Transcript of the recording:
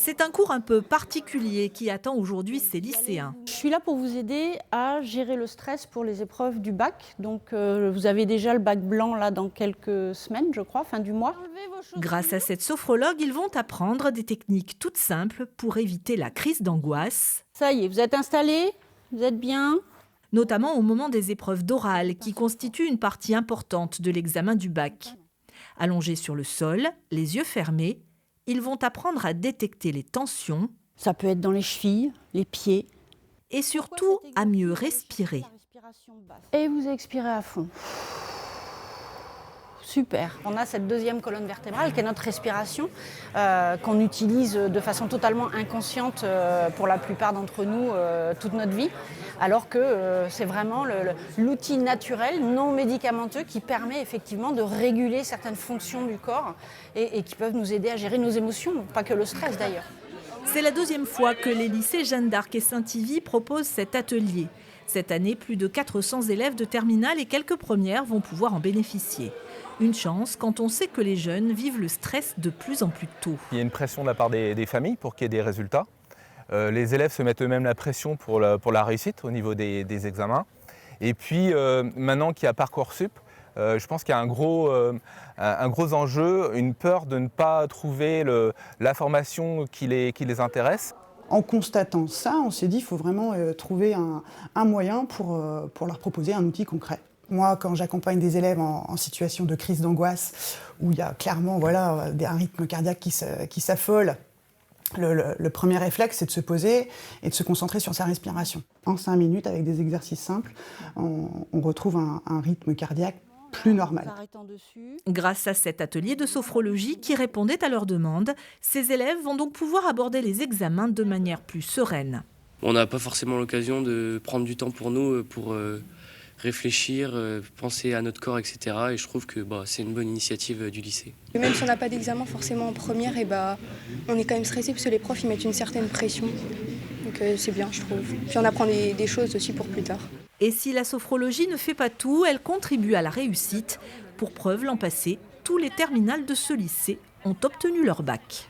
C'est un cours un peu particulier qui attend aujourd'hui ces lycéens. Je suis là pour vous aider à gérer le stress pour les épreuves du bac. Donc vous avez déjà le bac blanc là dans quelques semaines, je crois, fin du mois. Grâce à cette sophrologue, ils vont apprendre des techniques toutes simples pour éviter la crise d'angoisse. Ça y est, vous êtes installés, vous êtes bien. Notamment au moment des épreuves d'oral qui constituent une partie importante de l'examen du bac. Allongés sur le sol, les yeux fermés, ils vont apprendre à détecter les tensions. Ça peut être dans les chevilles, les pieds. Et surtout à mieux respirer. Et vous expirez à fond. Super. On a cette deuxième colonne vertébrale qui est notre respiration, qu'on utilise de façon totalement inconsciente pour la plupart d'entre nous toute notre vie, alors que c'est vraiment l'outil naturel, non médicamenteux, qui permet effectivement de réguler certaines fonctions du corps et qui peuvent nous aider à gérer nos émotions, pas que le stress d'ailleurs. C'est la deuxième fois que les lycées Jeanne d'Arc et Saint-Yvi proposent cet atelier. Cette année, plus de 400 élèves de terminale et quelques premières vont pouvoir en bénéficier. Une chance quand on sait que les jeunes vivent le stress de plus en plus tôt. Il y a une pression de la part des familles pour qu'il y ait des résultats. Les élèves se mettent eux-mêmes la pression pour la réussite au niveau des examens. Et puis maintenant qu'il y a Parcoursup, je pense qu'il y a un gros enjeu, une peur de ne pas trouver la formation qui les intéresse. En constatant ça, on s'est dit qu'il faut vraiment trouver un moyen pour leur proposer un outil concret. Moi, quand j'accompagne des élèves en situation de crise d'angoisse, où il y a clairement un rythme cardiaque qui s'affole, le premier réflexe, c'est de se poser et de se concentrer sur sa respiration. En 5 minutes, avec des exercices simples, on retrouve un rythme cardiaque plus normal. Grâce à cet atelier de sophrologie qui répondait à leurs demandes, ces élèves vont donc pouvoir aborder les examens de manière plus sereine. On n'a pas forcément l'occasion de prendre du temps pour nous, pour réfléchir, penser à notre corps, etc. Et je trouve que c'est une bonne initiative du lycée. Et même si on n'a pas d'examen forcément en première, on est quand même stressé parce que les profs ils mettent une certaine pression. Donc c'est bien, je trouve. Puis on apprend des choses aussi pour plus tard. Et si la sophrologie ne fait pas tout, elle contribue à la réussite. Pour preuve, l'an passé, tous les terminales de ce lycée ont obtenu leur bac.